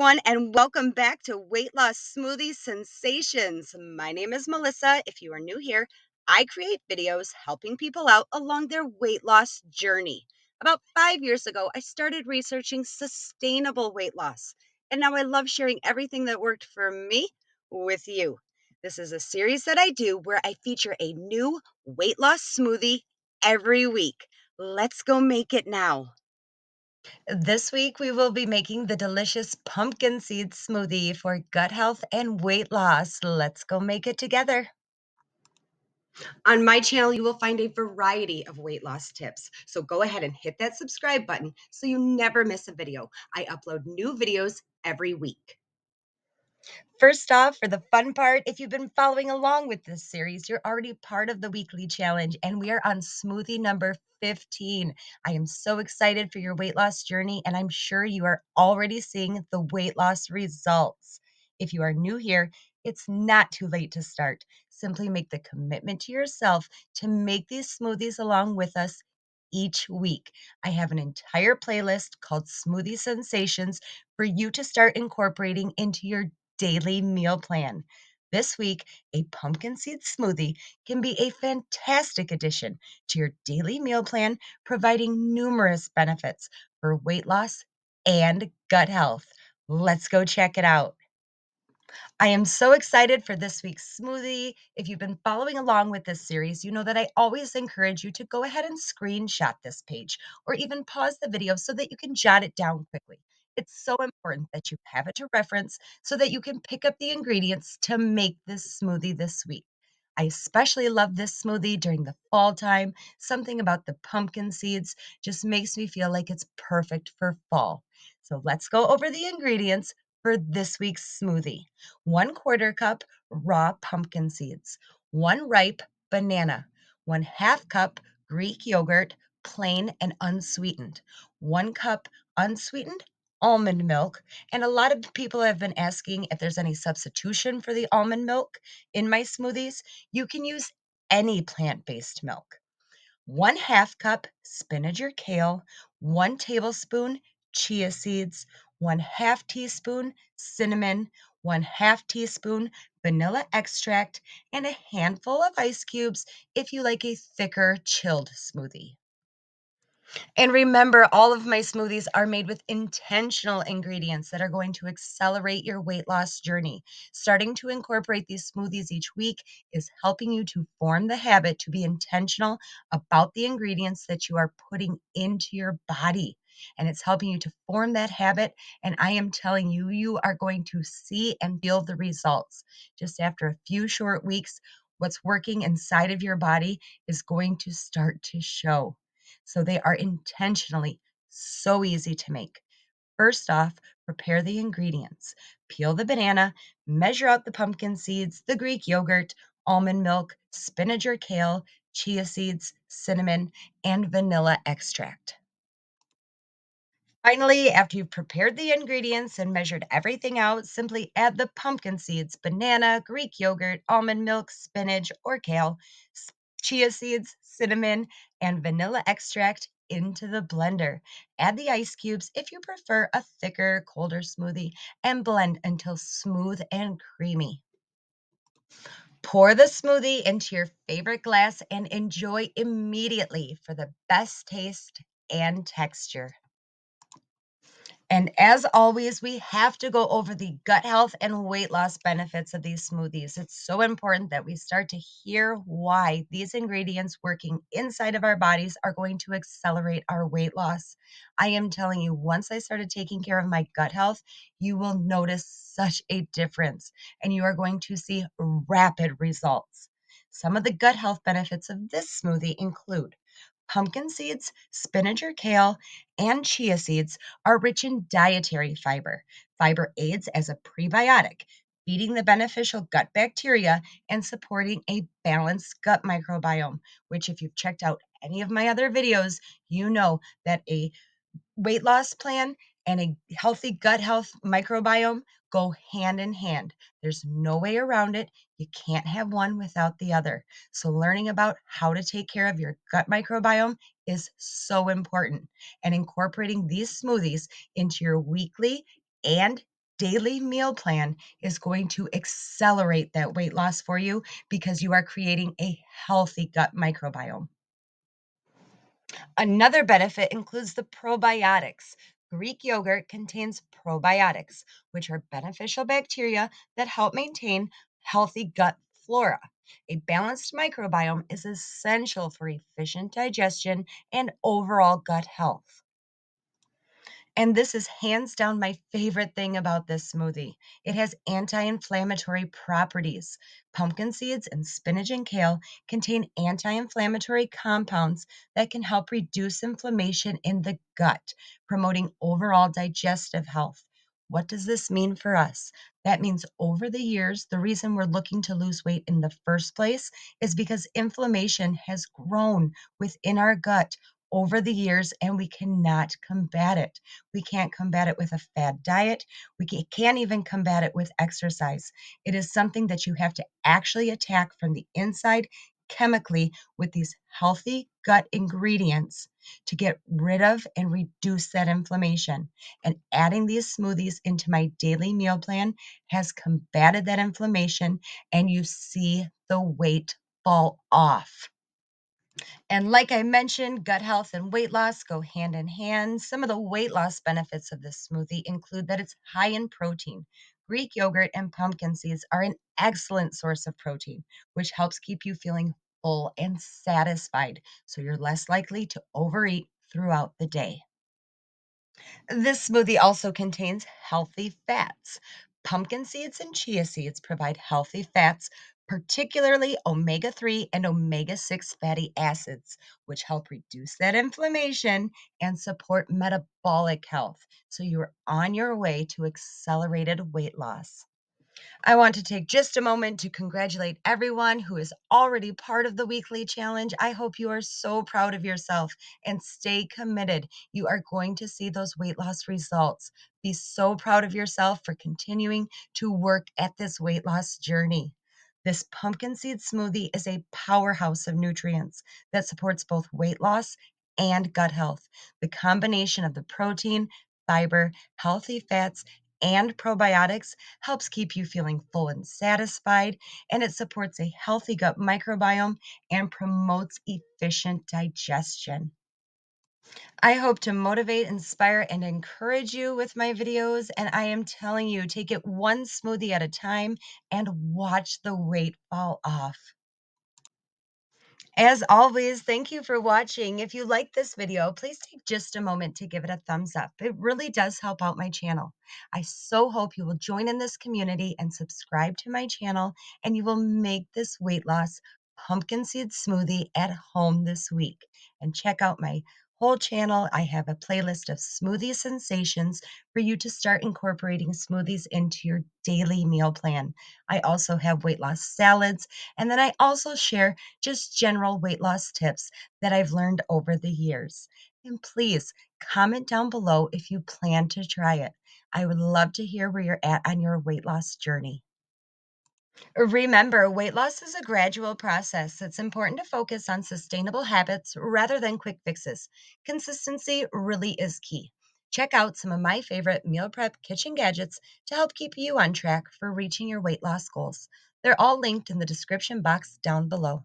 everyone, and welcome back to Weight Loss Smoothie Sensations. My name is Melissa. If you are new here, I create videos helping people out along their weight loss journey. About 5 years ago, I started researching sustainable weight loss, and now I love sharing everything that worked for me with you. This is a series that I do where I feature a new weight loss smoothie every week. Let's go make it now. This week, we will be making the delicious pumpkin seed smoothie for gut health and weight loss. Let's go make it together. On my channel, you will find a variety of weight loss tips. So go ahead and hit that subscribe button so you never miss a video. I upload new videos every week. First off, for the fun part, if you've been following along with this series, you're already part of the weekly challenge, and we are on smoothie number 15. I am so excited for your weight loss journey, and I'm sure you are already seeing the weight loss results. If you are new here, it's not too late to start. Simply make the commitment to yourself to make these smoothies along with us each week. I have an entire playlist called Smoothie Sensations for you to start incorporating into your daily meal plan. This week, a pumpkin seed smoothie can be a fantastic addition to your daily meal plan, providing numerous benefits for weight loss and gut health. Let's go check it out. I am so excited for this week's smoothie. If you've been following along with this series, you know that I always encourage you to go ahead and screenshot this page or even pause the video so that you can jot it down quickly. It's so important that you have it to reference so that you can pick up the ingredients to make this smoothie this week. I especially love this smoothie during the fall time. Something about the pumpkin seeds just makes me feel like it's perfect for fall. So let's go over the ingredients for this week's smoothie. 1/4 cup raw pumpkin seeds, 1 ripe banana, 1/2 cup Greek yogurt, plain and unsweetened, 1 cup unsweetened almond milk. And a lot of people have been asking if there's any substitution for the almond milk in my smoothies. You can use any plant-based milk. 1/2 cup spinach or kale, 1 tablespoon chia seeds, 1/2 teaspoon cinnamon, 1/2 teaspoon vanilla extract, and a handful of ice cubes if you like a thicker chilled smoothie. And remember, all of my smoothies are made with intentional ingredients that are going to accelerate your weight loss journey. Starting to incorporate these smoothies each week is helping you to form the habit to be intentional about the ingredients that you are putting into your body. And it's helping you to form that habit. And I am telling you, you are going to see and feel the results. Just after a few short weeks, what's working inside of your body is going to start to show. So they are intentionally so easy to make. First off, prepare the ingredients. Peel the banana, measure out the pumpkin seeds, the Greek yogurt, almond milk, spinach or kale, chia seeds, cinnamon, and vanilla extract. Finally, after you've prepared the ingredients and measured everything out, simply add the pumpkin seeds, banana, Greek yogurt, almond milk, spinach, or kale, chia seeds, cinnamon, and vanilla extract into the blender. Add the ice cubes if you prefer a thicker, colder smoothie, and blend until smooth and creamy. Pour the smoothie into your favorite glass and enjoy immediately for the best taste and texture. And as always, we have to go over the gut health and weight loss benefits of these smoothies. It's so important that we start to hear why these ingredients working inside of our bodies are going to accelerate our weight loss. I am telling you, once I started taking care of my gut health, you will notice such a difference and you are going to see rapid results. Some of the gut health benefits of this smoothie include pumpkin seeds, spinach or kale, and chia seeds are rich in dietary fiber. Fiber aids as a prebiotic, feeding the beneficial gut bacteria and supporting a balanced gut microbiome, which, if you've checked out any of my other videos, you know that a weight loss plan and a healthy gut health microbiome go hand in hand. There's no way around it. You can't have one without the other. So, learning about how to take care of your gut microbiome is so important. And incorporating these smoothies into your weekly and daily meal plan is going to accelerate that weight loss for you because you are creating a healthy gut microbiome. Another benefit includes the probiotics. Greek yogurt contains probiotics, which are beneficial bacteria that help maintain healthy gut flora. A balanced microbiome is essential for efficient digestion and overall gut health. And this is hands down my favorite thing about this smoothie. It has anti inflammatory properties. Pumpkin seeds and spinach and kale contain anti inflammatory compounds that can help reduce inflammation in the gut, promoting overall digestive health. What does this mean for us? That means over the years, the reason we're looking to lose weight in the first place is because inflammation has grown within our gut over the years and we cannot combat it. We can't combat it with a fad diet. Can't even combat it with exercise. It is something that you have to actually attack from the inside chemically with these healthy gut ingredients to get rid of and reduce that inflammation. And adding these smoothies into my daily meal plan has combated that inflammation, and you see the weight fall off. And like I mentioned, gut health and weight loss go hand in hand. Some of the weight loss benefits of this smoothie include that it's high in protein. Greek yogurt and pumpkin seeds are an excellent source of protein, which helps keep you feeling full and satisfied, so you're less likely to overeat throughout the day. This smoothie also contains healthy fats. Pumpkin seeds and chia seeds provide healthy fats, particularly omega 3 and omega 6 fatty acids, which help reduce that inflammation and support metabolic health. So you're on your way to accelerated weight loss. I want to take just a moment to congratulate everyone who is already part of the weekly challenge. I hope you are so proud of yourself and stay committed. You are going to see those weight loss results. Be so proud of yourself for continuing to work at this weight loss journey. This pumpkin seed smoothie is a powerhouse of nutrients that supports both weight loss and gut health. The combination of the protein, fiber, healthy fats, and probiotics helps keep you feeling full and satisfied, and it supports a healthy gut microbiome and promotes efficient digestion. I hope to motivate, inspire, and encourage you with my videos, and I am telling you, take it one smoothie at a time and watch the weight fall off. As always, thank you for watching. If you like this video, please take just a moment to give it a thumbs up. It really does help out my channel. I so hope you will join in this community and subscribe to my channel, and you will make this weight loss pumpkin seed smoothie at home this week. And check out my whole channel. I have a playlist of smoothie sensations for you to start incorporating smoothies into your daily meal plan. I also have weight loss salads, and then I also share just general weight loss tips that I've learned over the years. And please comment down below if you plan to try it. I would love to hear where you're at on your weight loss journey. Remember, weight loss is a gradual process. It's important to focus on sustainable habits rather than quick fixes. Consistency really is key. Check out some of my favorite meal prep kitchen gadgets to help keep you on track for reaching your weight loss goals. They're all linked in the description box down below.